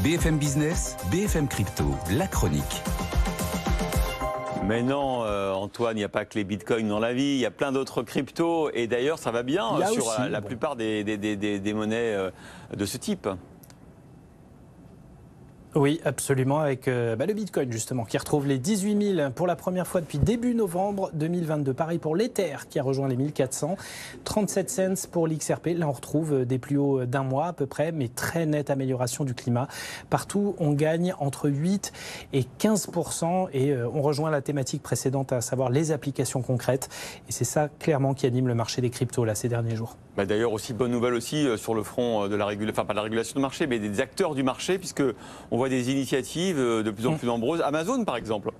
BFM Business, BFM Crypto, la chronique. Mais non, Antoine, il n'y a pas que les bitcoins dans la vie, il y a plein d'autres cryptos. Et d'ailleurs, ça va bien sur la plupart des monnaies de ce type. Oui, absolument, avec le Bitcoin justement, qui retrouve les 18 000 pour la première fois depuis début novembre 2022. Pareil pour l'Ether, qui a rejoint les 1400. 37 cents pour l'XRP. Là, on retrouve des plus hauts d'un mois à peu près, mais très nette amélioration du climat. Partout, on gagne entre 8 et 15%. Et on rejoint la thématique précédente, à savoir les applications concrètes. Et c'est ça, clairement, qui anime le marché des cryptos là, ces derniers jours. D'ailleurs, aussi, bonne nouvelle aussi sur le front de la régulation, enfin pas de la régulation du marché, mais des acteurs du marché, puisque on voit des initiatives de plus en plus nombreuses. Amazon, par exemple.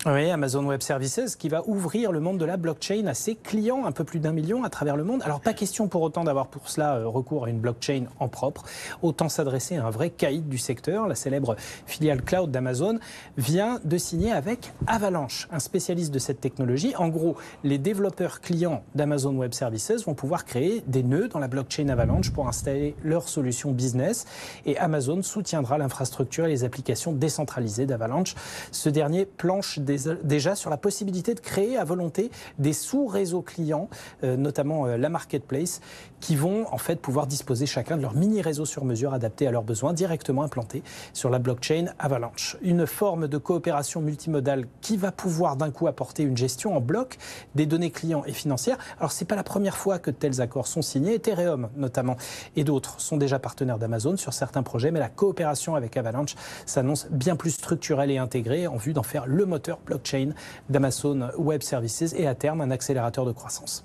Oui, Amazon Web Services qui va ouvrir le monde de la blockchain à ses clients, un peu plus d'1 million à travers le monde. Alors pas question pour autant d'avoir pour cela recours à une blockchain en propre, autant s'adresser à un vrai caïd du secteur. La célèbre filiale cloud d'Amazon vient de signer avec Avalanche, un spécialiste de cette technologie. En gros, les développeurs clients d'Amazon Web Services vont pouvoir créer des nœuds dans la blockchain Avalanche pour installer leur solution business, et Amazon soutiendra l'infrastructure et les applications décentralisées d'Avalanche. Ce dernier planche déjà sur la possibilité de créer à volonté des sous-réseaux clients, notamment la marketplace, qui vont en fait pouvoir disposer chacun de leur mini-réseau sur mesure adapté à leurs besoins, directement implanté sur la blockchain Avalanche. Une forme de coopération multimodale qui va pouvoir d'un coup apporter une gestion en bloc des données clients et financières. Alors c'est pas la première fois que de tels accords sont signés. Ethereum notamment et d'autres sont déjà partenaires d'Amazon sur certains projets, mais la coopération avec Avalanche s'annonce bien plus structurelle et intégrée en vue d'en faire le moteur blockchain d'Amazon Web Services et à terme un accélérateur de croissance.